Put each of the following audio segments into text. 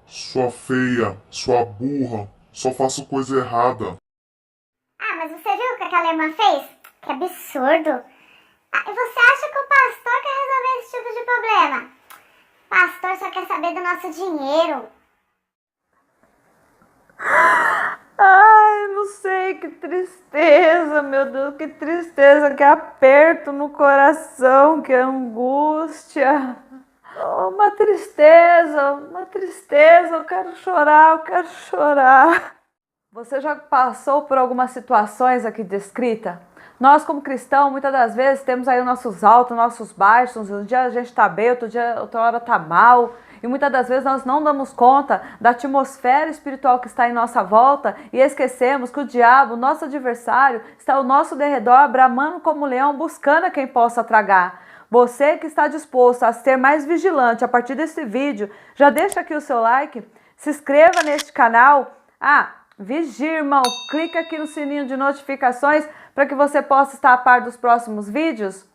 Sua feia, sua burra, só faço coisa errada. Ah, mas você viu o que aquela irmã fez? Que absurdo! Ah, e você acha que o pastor quer resolver esse tipo de problema? Pastor só quer saber do nosso dinheiro. Ai, não sei, que tristeza, meu Deus, que tristeza, que aperto no coração, que angústia. Oh, uma tristeza, eu quero chorar, eu quero chorar. Você já passou por algumas situações aqui descrita? Nós, como cristãos, muitas das vezes temos aí os nossos altos, nossos baixos. Um dia a gente está bem, outro dia, outra hora está mal. E muitas das vezes nós não damos conta da atmosfera espiritual que está em nossa volta e esquecemos que o diabo, nosso adversário, está ao nosso derredor, bramando como leão, buscando a quem possa tragar. Você que está disposto a ser mais vigilante a partir desse vídeo, já deixa aqui o seu like, se inscreva neste canal. Vigia, irmão, clica aqui no sininho de notificações para que você possa estar a par dos próximos vídeos.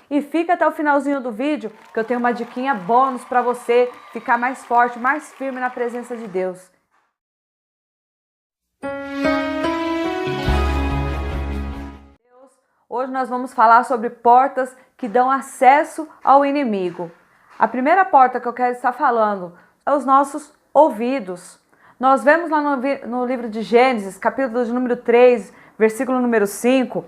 E fica até o finalzinho do vídeo que eu tenho uma diquinha bônus para você ficar mais forte, mais firme na presença de Deus. Hoje nós vamos falar sobre portas que dão acesso ao inimigo. A primeira porta que eu quero estar falando é os nossos ouvidos. Nós vemos lá no livro de Gênesis, capítulo de número 3, versículo número 5,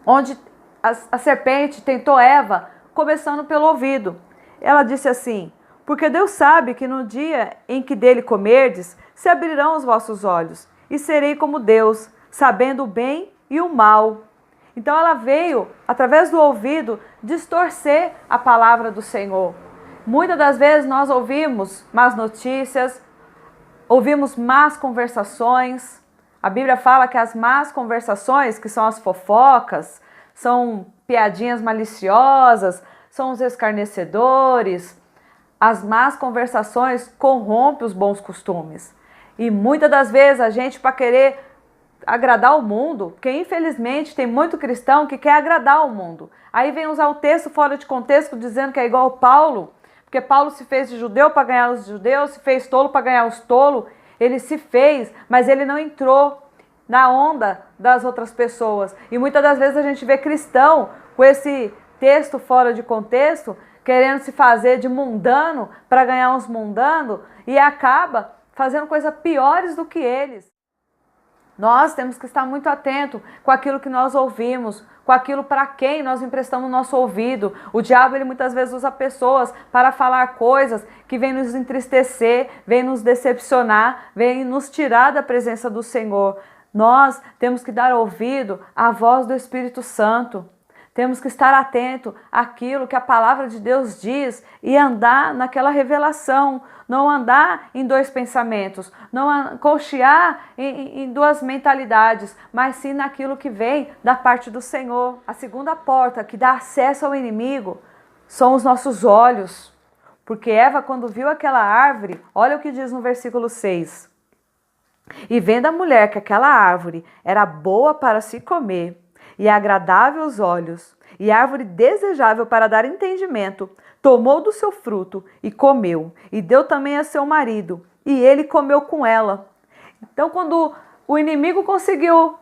onde a serpente tentou Eva, começando pelo ouvido. Ela disse assim: porque Deus sabe que no dia em que dele comerdes, se abrirão os vossos olhos, e serei como Deus, sabendo o bem e o mal. Então ela veio, através do ouvido, distorcer a palavra do Senhor. Muitas das vezes nós ouvimos más notícias, ouvimos más conversações. A Bíblia fala que as más conversações, que são as fofocas, são piadinhas maliciosas, são os escarnecedores. As más conversações corrompem os bons costumes. E muitas das vezes a gente, para querer agradar o mundo, porque infelizmente tem muito cristão que quer agradar o mundo. Aí vem usar o texto fora de contexto dizendo que é igual Paulo, porque Paulo se fez de judeu para ganhar os judeus, se fez tolo para ganhar os tolos. Ele se fez, mas ele não entrou na onda das outras pessoas. E muitas das vezes a gente vê cristão com esse texto fora de contexto, querendo se fazer de mundano para ganhar uns mundanos e acaba fazendo coisas piores do que eles. Nós temos que estar muito atentos com aquilo que nós ouvimos, com aquilo para quem nós emprestamos nosso ouvido. O diabo, ele muitas vezes usa pessoas para falar coisas que vêm nos entristecer, vêm nos decepcionar, vêm nos tirar da presença do Senhor. Nós temos que dar ouvido à voz do Espírito Santo. Temos que estar atento àquilo que a palavra de Deus diz e andar naquela revelação. Não andar em dois pensamentos, não cochear em duas mentalidades, mas sim naquilo que vem da parte do Senhor. A segunda porta que dá acesso ao inimigo são os nossos olhos. Porque Eva, quando viu aquela árvore, olha o que diz no versículo 6. E vendo a mulher que aquela árvore era boa para se comer, e agradável aos olhos, e árvore desejável para dar entendimento, tomou do seu fruto e comeu, e deu também a seu marido, e ele comeu com ela. Então, quando o inimigo conseguiu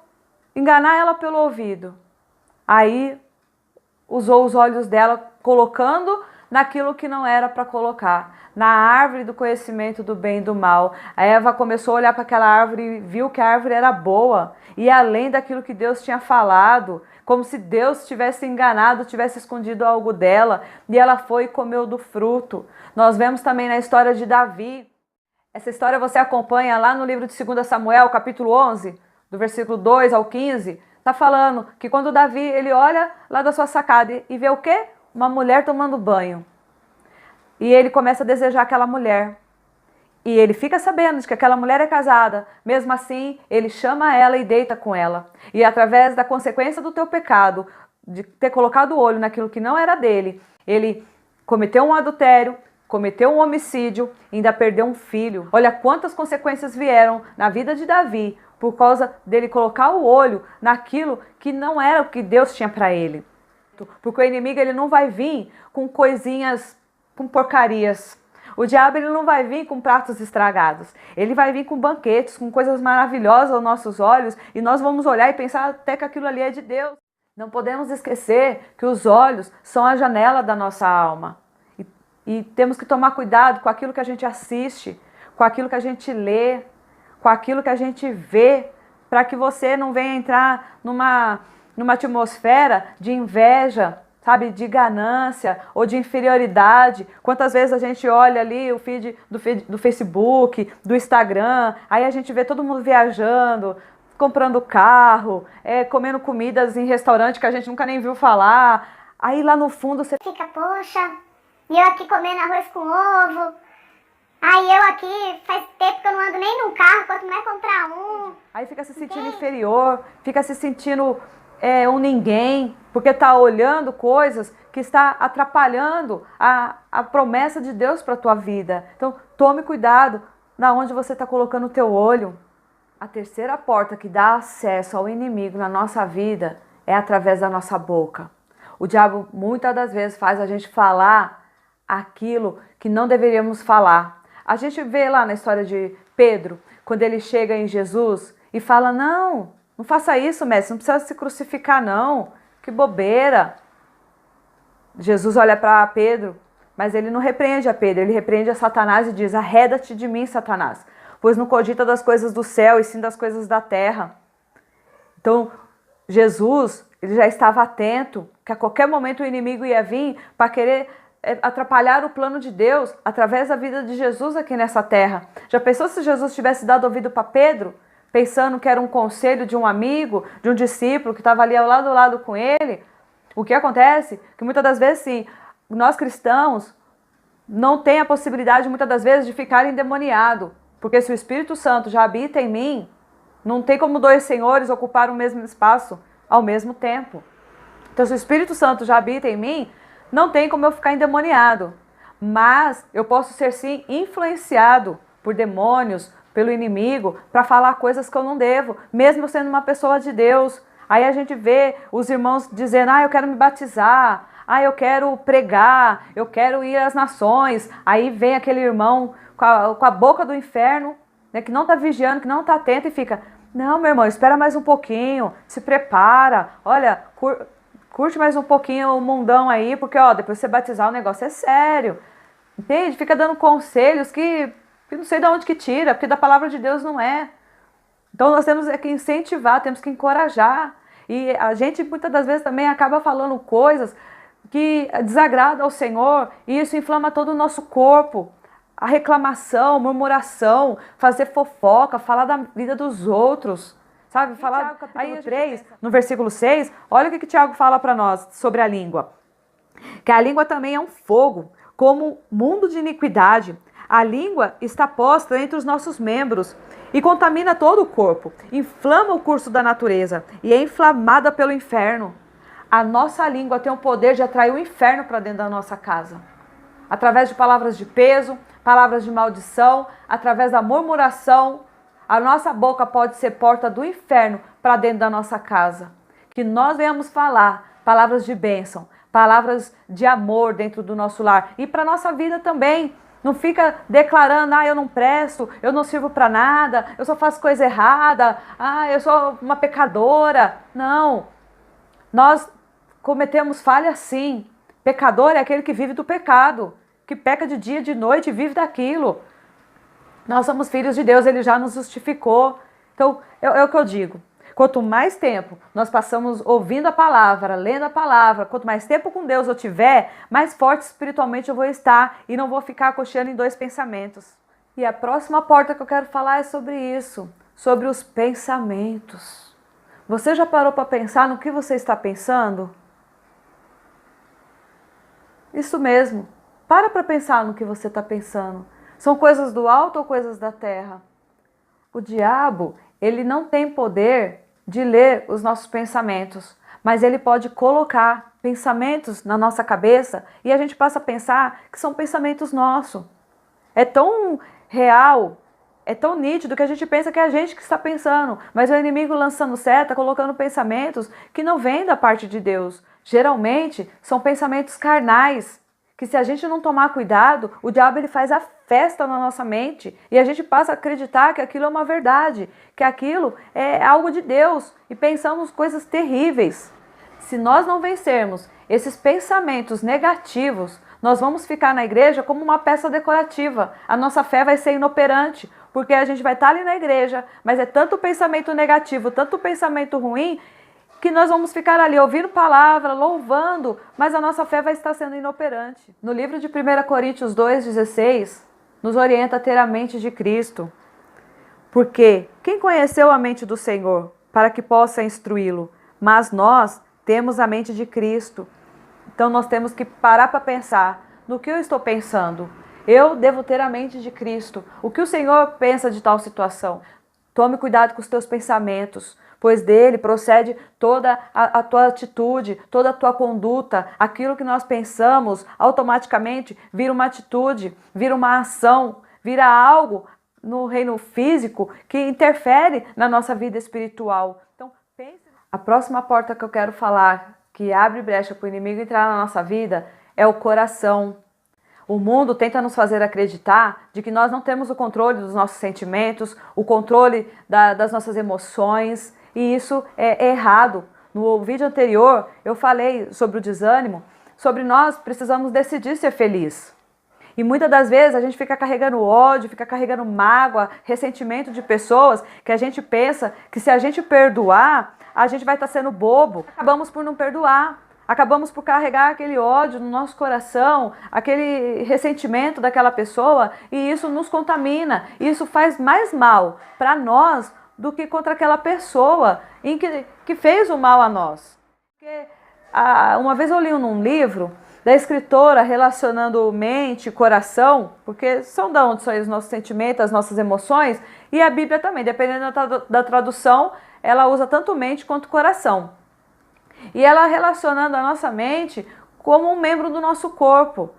enganar ela pelo ouvido, aí usou os olhos dela, colocando naquilo que não era para colocar, na árvore do conhecimento do bem e do mal. A Eva começou a olhar para aquela árvore e viu que a árvore era boa, e além daquilo que Deus tinha falado, como se Deus tivesse enganado, tivesse escondido algo dela, e ela foi e comeu do fruto. Nós vemos também na história de Davi. Essa história você acompanha lá no livro de 2 Samuel, capítulo 11, do versículo 2 ao 15, está falando que quando Davi, ele olha lá da sua sacada e vê o quê? Uma mulher tomando banho. E ele começa a desejar aquela mulher. E ele fica sabendo de que aquela mulher é casada. Mesmo assim, ele chama ela e deita com ela. E através da consequência do teu pecado, de ter colocado o olho naquilo que não era dele, ele cometeu um adultério, cometeu um homicídio e ainda perdeu um filho. Olha quantas consequências vieram na vida de Davi por causa dele colocar o olho naquilo que não era o que Deus tinha para ele. Porque o inimigo, ele não vai vir com coisinhas, com porcarias. O diabo ele não vai vir com pratos estragados. Ele vai vir com banquetes, com coisas maravilhosas aos nossos olhos e nós vamos olhar e pensar até que aquilo ali é de Deus. Não podemos esquecer que os olhos são a janela da nossa alma. E temos que tomar cuidado com aquilo que a gente assiste, com aquilo que a gente lê, com aquilo que a gente vê, para que você não venha entrar numa atmosfera de inveja, sabe, de ganância ou de inferioridade. Quantas vezes a gente olha ali o feed do Facebook, do Instagram, aí a gente vê todo mundo viajando, comprando carro, comendo comidas em restaurante que a gente nunca nem viu falar. Aí lá no fundo você Fica, poxa, e eu aqui comendo arroz com ovo. Aí eu aqui, faz tempo que eu não ando nem num carro, quanto mais comprar um. Aí fica se sentindo inferior, fica se sentindo um ninguém, porque está olhando coisas que está atrapalhando a promessa de Deus para a tua vida. Então tome cuidado na onde você está colocando o teu olho. A terceira porta que dá acesso ao inimigo na nossa vida é através da nossa boca. O diabo muitas das vezes faz a gente falar aquilo que não deveríamos falar. A gente vê lá na história de Pedro, quando ele chega em Jesus e fala, não faça isso, mestre, não precisa se crucificar não, que bobeira. Jesus olha para Pedro, mas ele não repreende a Pedro, ele repreende a Satanás e diz, arreda-te de mim, Satanás, pois não cogita das coisas do céu e sim das coisas da terra. Então, Jesus, ele já estava atento que a qualquer momento o inimigo ia vir para querer atrapalhar o plano de Deus através da vida de Jesus aqui nessa terra. Já pensou se Jesus tivesse dado ouvido para Pedro, pensando que era um conselho de um amigo, de um discípulo que estava ali ao lado com ele? O que acontece? Que muitas das vezes, sim, nós cristãos não tem a possibilidade, muitas das vezes, de ficar endemoniado. Porque se o Espírito Santo já habita em mim, não tem como dois senhores ocupar o mesmo espaço ao mesmo tempo. Então, se o Espírito Santo já habita em mim, não tem como eu ficar endemoniado. Mas eu posso ser, sim, influenciado por demônios, pelo inimigo, para falar coisas que eu não devo, mesmo eu sendo uma pessoa de Deus. Aí a gente vê os irmãos dizendo, eu quero me batizar, eu quero pregar, eu quero ir às nações. Aí vem aquele irmão com a boca do inferno, né, que não está vigiando, que não está atento e fica, não, meu irmão, espera mais um pouquinho, se prepara, olha, curte mais um pouquinho o mundão aí, porque depois você batizar o negócio é sério. Entende? Fica dando conselhos que não sei de onde que tira, porque da palavra de Deus não é. Então nós temos que incentivar, temos que encorajar. E a gente muitas das vezes também acaba falando coisas que desagradam ao Senhor e isso inflama todo o nosso corpo. A reclamação, murmuração, fazer fofoca, falar da vida dos outros, sabe? Falar capítulo 3, no versículo 6, olha o que Tiago fala para nós sobre a língua. Que a língua também é um fogo, como mundo de iniquidade. A língua está posta entre os nossos membros e contamina todo o corpo, inflama o curso da natureza e é inflamada pelo inferno. A nossa língua tem o poder de atrair o inferno para dentro da nossa casa. Através de palavras de peso, palavras de maldição, através da murmuração, a nossa boca pode ser porta do inferno para dentro da nossa casa. Que nós venhamos falar palavras de bênção, palavras de amor dentro do nosso lar e para a nossa vida também. Não fica declarando, eu não presto, eu não sirvo para nada, eu só faço coisa errada, eu sou uma pecadora. Não, nós cometemos falha sim. Pecador é aquele que vive do pecado, que peca de dia e de noite e vive daquilo. Nós somos filhos de Deus, Ele já nos justificou. Então, é o que eu digo. Quanto mais tempo nós passamos ouvindo a palavra, lendo a palavra, quanto mais tempo com Deus eu tiver, mais forte espiritualmente eu vou estar e não vou ficar cocheando em dois pensamentos. E a próxima porta que eu quero falar é sobre isso, sobre os pensamentos. Você já parou para pensar no que você está pensando? Isso mesmo. Para pensar no que você está pensando. São coisas do alto ou coisas da terra? O diabo, ele não tem poder de ler os nossos pensamentos, mas ele pode colocar pensamentos na nossa cabeça e a gente passa a pensar que são pensamentos nossos. É tão real, é tão nítido que a gente pensa que é a gente que está pensando, mas o inimigo lançando seta, colocando pensamentos que não vêm da parte de Deus. Geralmente são pensamentos carnais, que se a gente não tomar cuidado, o diabo ele faz a festa na nossa mente e a gente passa a acreditar que aquilo é uma verdade, que aquilo é algo de Deus e pensamos coisas terríveis. Se nós não vencermos esses pensamentos negativos, nós vamos ficar na igreja como uma peça decorativa. A nossa fé vai ser inoperante, porque a gente vai estar ali na igreja, mas é tanto pensamento negativo, tanto pensamento ruim, que nós vamos ficar ali ouvindo palavra, louvando, mas a nossa fé vai estar sendo inoperante. No livro de 1 Coríntios 2,16, nos orienta a ter a mente de Cristo. Porque quem conheceu a mente do Senhor para que possa instruí-lo? Mas nós temos a mente de Cristo. Então nós temos que parar para pensar no que eu estou pensando. Eu devo ter a mente de Cristo. O que o Senhor pensa de tal situação? Tome cuidado com os teus pensamentos, pois dele procede toda a tua atitude, toda a tua conduta. Aquilo que nós pensamos automaticamente vira uma atitude, vira uma ação, vira algo no reino físico que interfere na nossa vida espiritual. Então, pense. A próxima porta que eu quero falar, que abre brecha para o inimigo entrar na nossa vida, é o coração. O mundo tenta nos fazer acreditar de que nós não temos o controle dos nossos sentimentos, o controle das nossas emoções, e isso é errado. No vídeo anterior eu falei sobre o desânimo, sobre nós precisamos decidir ser feliz. E muitas das vezes a gente fica carregando ódio, fica carregando mágoa, ressentimento de pessoas que a gente pensa que se a gente perdoar, a gente vai estar sendo bobo. Acabamos por não perdoar. Acabamos por carregar aquele ódio no nosso coração, aquele ressentimento daquela pessoa, e isso nos contamina. Isso faz mais mal para nós do que contra aquela pessoa que fez o mal a nós. Porque, uma vez eu li num livro da escritora relacionando mente e coração, porque são de onde são os nossos sentimentos, as nossas emoções, e a Bíblia também, dependendo da tradução, ela usa tanto mente quanto coração. E ela relacionando a nossa mente como um membro do nosso corpo.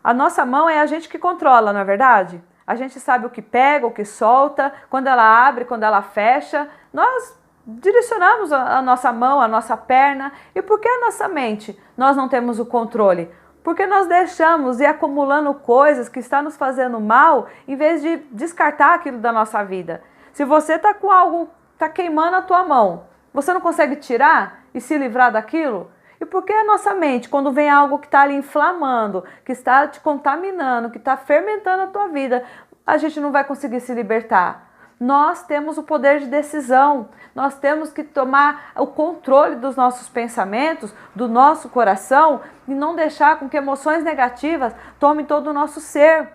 A nossa mão é a gente que controla, não é verdade? A gente sabe o que pega, o que solta, quando ela abre, quando ela fecha. Nós direcionamos a nossa mão, a nossa perna. E por que a nossa mente nós não temos o controle? Porque nós deixamos ir acumulando coisas que estão nos fazendo mal, em vez de descartar aquilo da nossa vida. Se você está com algo, está queimando a tua mão, você não consegue tirar e se livrar daquilo? E por que a nossa mente, quando vem algo que está ali inflamando, que está te contaminando, que está fermentando a tua vida, a gente não vai conseguir se libertar? Nós temos o poder de decisão, nós temos que tomar o controle dos nossos pensamentos, do nosso coração, e não deixar com que emoções negativas tomem todo o nosso ser.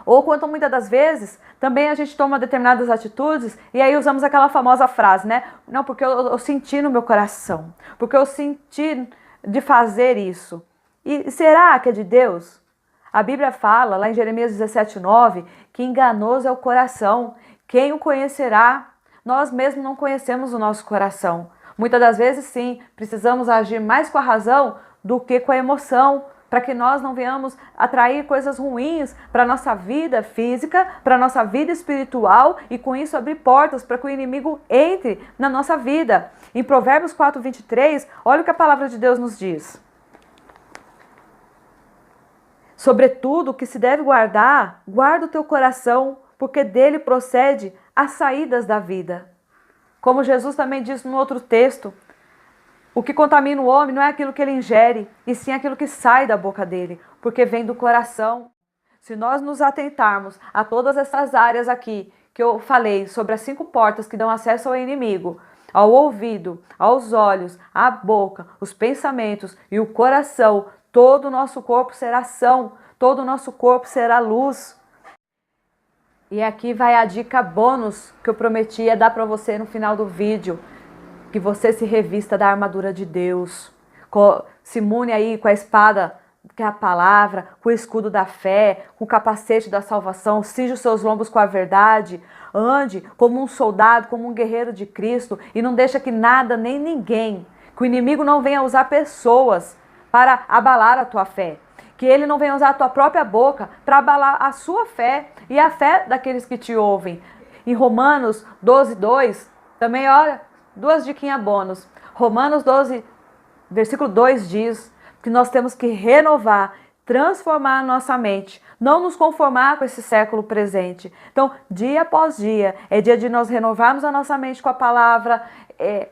Ou quanto muitas das vezes, também a gente toma determinadas atitudes e aí usamos aquela famosa frase, né? Não, porque eu senti no meu coração, porque eu senti de fazer isso. E será que é de Deus? A Bíblia fala, lá em Jeremias 17:9, que enganoso é o coração. Quem o conhecerá? Nós mesmos não conhecemos o nosso coração. Muitas das vezes, sim, precisamos agir mais com a razão do que com a emoção, para que nós não venhamos atrair coisas ruins para a nossa vida física, para a nossa vida espiritual e com isso abrir portas para que o inimigo entre na nossa vida. Em Provérbios 4:23, olha o que a palavra de Deus nos diz. Sobretudo o que se deve guardar, guarda o teu coração, porque dele procede as saídas da vida. Como Jesus também diz no outro texto, o que contamina o homem não é aquilo que ele ingere, e sim aquilo que sai da boca dele, porque vem do coração. Se nós nos atentarmos a todas essas áreas aqui que eu falei, sobre as 5 portas que dão acesso ao inimigo, ao ouvido, aos olhos, à boca, os pensamentos e o coração, todo o nosso corpo será ação, todo o nosso corpo será luz. E aqui vai a dica bônus que eu prometi dar para você no final do vídeo. Que você se revista da armadura de Deus, se imune aí com a espada, que é a palavra, com o escudo da fé, com o capacete da salvação, cinja os seus lombos com a verdade, ande como um soldado, como um guerreiro de Cristo e não deixa que nada nem ninguém, que o inimigo não venha usar pessoas para abalar a tua fé, que ele não venha usar a tua própria boca para abalar a sua fé e a fé daqueles que te ouvem. Em Romanos 12:2, também olha, 2 diquinhas bônus. Romanos 12, versículo 2 diz que nós temos que renovar, transformar a nossa mente, não nos conformar com esse século presente. Então, dia após dia, é dia de nós renovarmos a nossa mente com a palavra,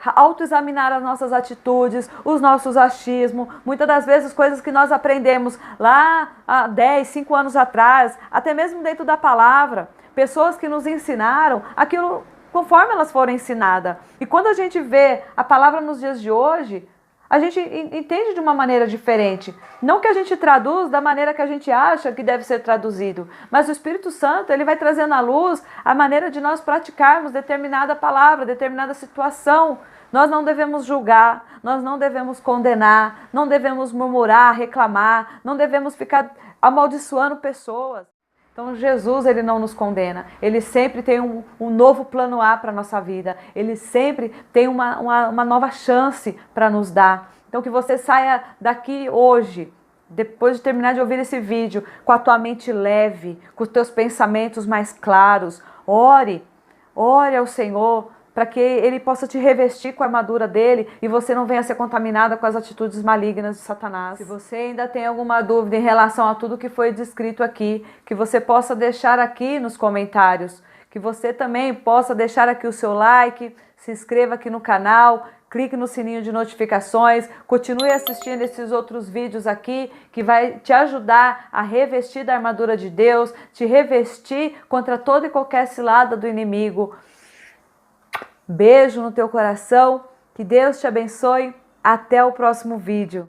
autoexaminar as nossas atitudes, os nossos achismos, muitas das vezes coisas que nós aprendemos lá há 10, 5 anos atrás, até mesmo dentro da palavra, pessoas que nos ensinaram aquilo conforme elas foram ensinadas. E quando a gente vê a palavra nos dias de hoje, a gente entende de uma maneira diferente. Não que a gente traduz da maneira que a gente acha que deve ser traduzido, mas o Espírito Santo, ele vai trazendo à luz a maneira de nós praticarmos determinada palavra, determinada situação. Nós não devemos julgar, nós não devemos condenar, não devemos murmurar, reclamar, não devemos ficar amaldiçoando pessoas. Então Jesus, ele não nos condena, ele sempre tem um novo plano A para a nossa vida, ele sempre tem uma nova chance para nos dar. Então que você saia daqui hoje, depois de terminar de ouvir esse vídeo, com a tua mente leve, com os teus pensamentos mais claros. Ore ao Senhor, para que Ele possa te revestir com a armadura dele e você não venha ser contaminada com as atitudes malignas de Satanás. Se você ainda tem alguma dúvida em relação a tudo que foi descrito aqui, que você possa deixar aqui nos comentários, que você também possa deixar aqui o seu like, se inscreva aqui no canal, clique no sininho de notificações, continue assistindo esses outros vídeos aqui, que vai te ajudar a revestir da armadura de Deus, te revestir contra toda e qualquer cilada do inimigo. Beijo no teu coração, que Deus te abençoe, até o próximo vídeo.